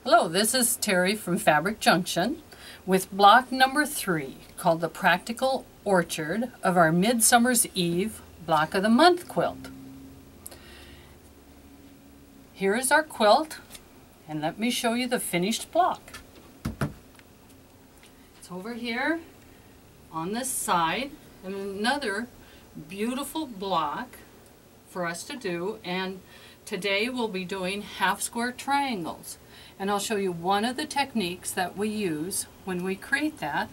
Hello, this is Terry from Fabric Junction with block number 3 called the Practical Orchard of our Midsummer's Eve Block of the Month quilt. Here is our quilt, and let me show you the finished block. It's over here on this side, and another beautiful block for us to do, and today we'll be doing half square triangles. And I'll show you one of the techniques that we use when we create that,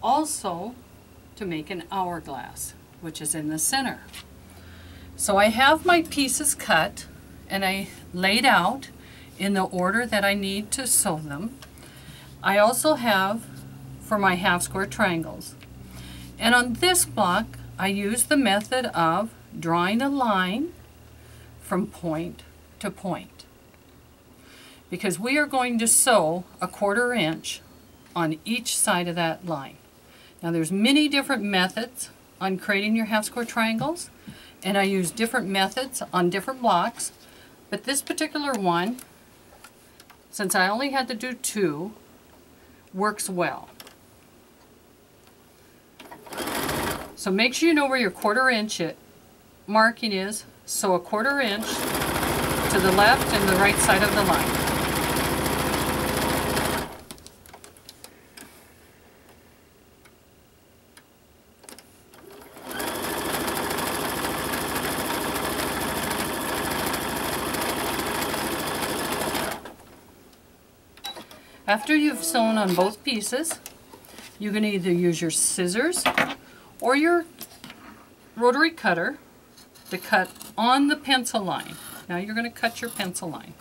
also to make an hourglass, which is in the center. So I have my pieces cut and I laid out in the order that I need to sew them. I also have for my half square triangles. And on this block I use the method of drawing a line from point to point, because we are going to sew a 1/4 inch on each side of that line. Now there's many different methods on creating your half square triangles, and I use different methods on different blocks, but this particular one, since I only had to do 2, works well. So make sure you know where your 1/4 inch marking is. Sew a 1/4 inch to the left and the right side of the line. After you've sewn on both pieces, you can either use your scissors or your rotary cutter to cut on the pencil line. Now you're going to cut your pencil line.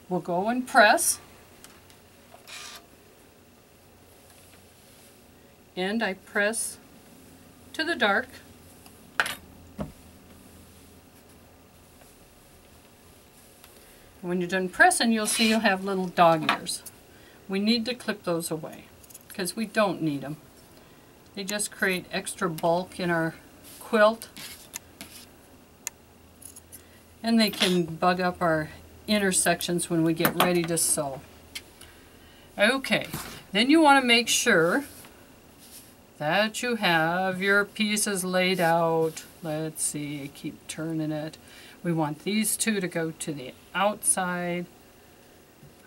We'll go and press, and I press to the dark. When you're done pressing, you'll see you'll have little dog ears. We need to clip those away because we don't need them. They just create extra bulk in our quilt, and they can bug up our intersections when we get ready to sew. Okay, then you want to make sure that you have your pieces laid out. Let's see, I keep turning it. We want these 2 to go to the outside,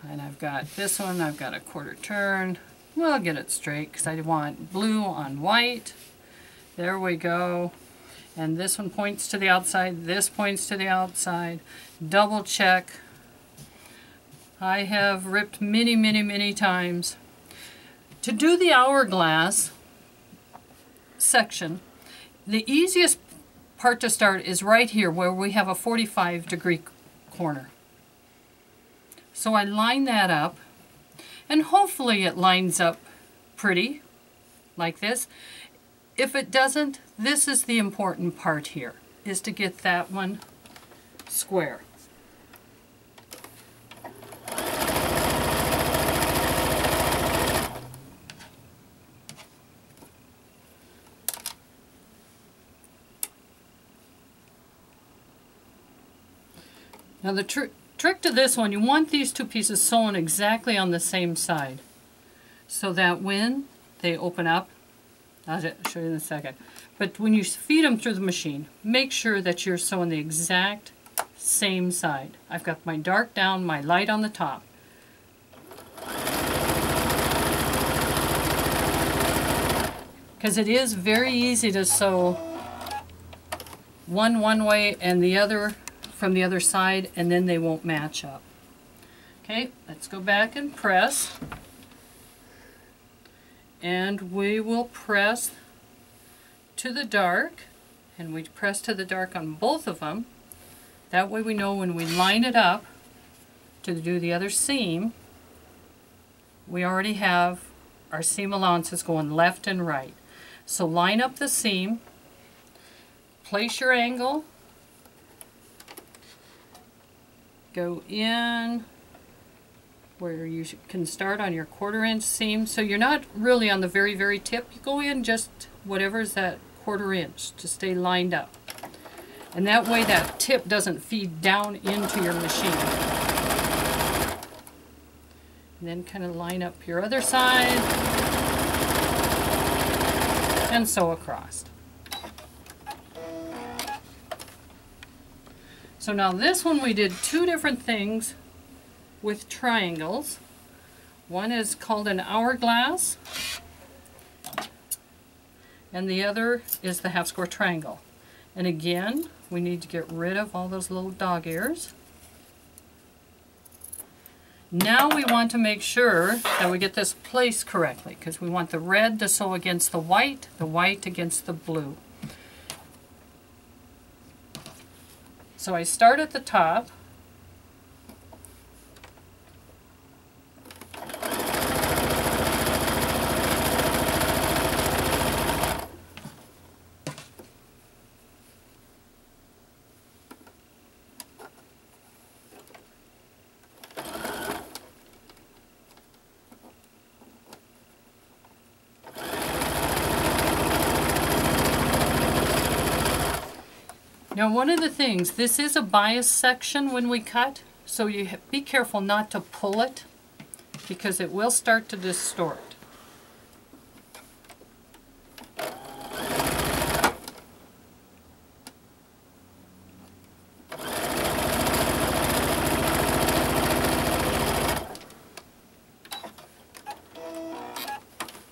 and I've got this one, I've got a 1/4 turn. Well, I'll get it straight because I want blue on white. There we go. And this one points to the outside, this points to the outside. Double check. I have ripped many times. To do the hourglass section, the easiest part to start is right here where we have a 45-degree corner. So I line that up, and hopefully it lines up pretty like this. If it doesn't, this is the important part here, is to get that one square. Now the trick to this one, you want these 2 pieces sewn exactly on the same side, so that when they open up, I'll show you in a second, but when you feed them through the machine, make sure that you're sewing the exact same side. I've got my dark down, my light on the top. Because it is very easy to sew one way and the other from the other side, and then they won't match up. Okay, let's go back and press, and we will press to the dark, and we press to the dark on both of them. That way we know when we line it up to do the other seam, we already have our seam allowances going left and right. So line up the seam, place your angle, go in where you can start on your 1/4 inch seam. So you're not really on the very tip. You go in just whatever's that 1/4 inch to stay lined up. And that way that tip doesn't feed down into your machine. And then kind of line up your other side and sew across. So now this one we did two different things with triangles. One is called an hourglass, and the other is the half square triangle. And again, we need to get rid of all those little dog ears. Now we want to make sure that we get this placed correctly, because we want the red to sew against the white against the blue. So I start at the top. Now one of the things, this is a bias section when we cut, so you be careful not to pull it because it will start to distort.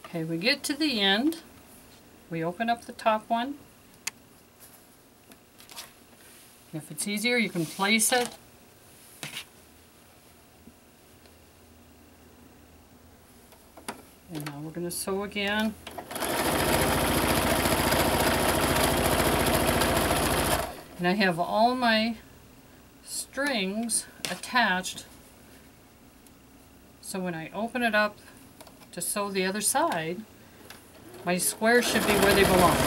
Okay, we get to the end, we open up the top one. If it's easier, you can place it. And now we're going to sew again. And I have all my strings attached, so when I open it up to sew the other side, my squares should be where they belong.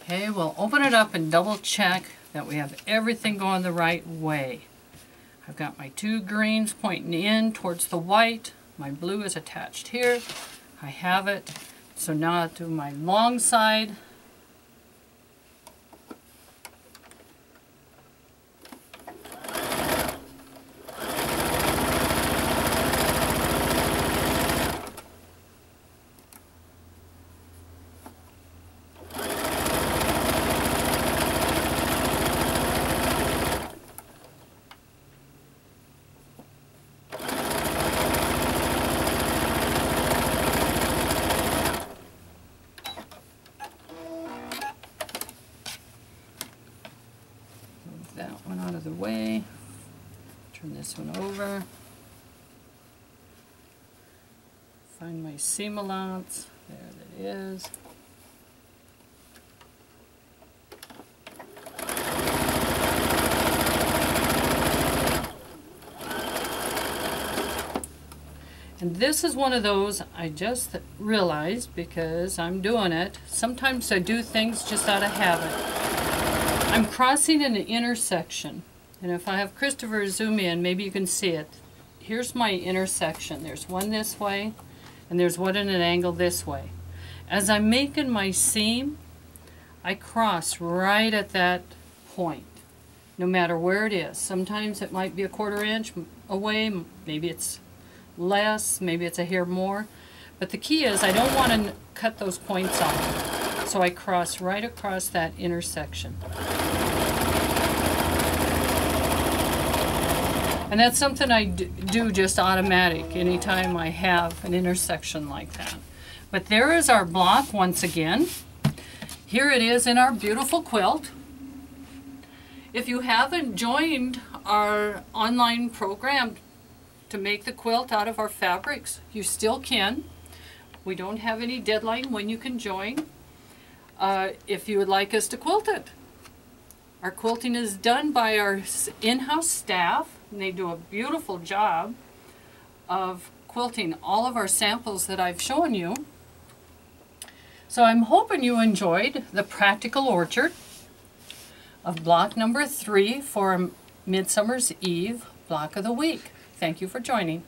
Okay, we'll open it up and double check that we have everything going the right way. I've got my two greens pointing in towards the white. My blue is attached here. I have it. So now I'll do my long side. That one out of the way, turn this one over, find my seam allowance, there that is. And this is one of those I just realized because I'm doing it. Sometimes I do things just out of habit. I'm crossing an intersection, and if I have Christopher zoom in, maybe you can see it. Here's my intersection. There's one this way, and there's one at an angle this way. As I'm making my seam, I cross right at that point, no matter where it is. Sometimes it might be a 1/4 inch away, maybe it's less, maybe it's a hair more. But the key is I don't want to cut those points off, so I cross right across that intersection. And that's something I do just automatic anytime I have an intersection like that. But there is our block once again. Here it is in our beautiful quilt. If you haven't joined our online program to make the quilt out of our fabrics, you still can. We don't have any deadline when you can join. If you would like us to quilt it. Our quilting is done by our in-house staff, and they do a beautiful job of quilting all of our samples that I've shown you. So I'm hoping you enjoyed the Practical Orchard of block number 3 for Midsummer's Eve block of the week. Thank you for joining.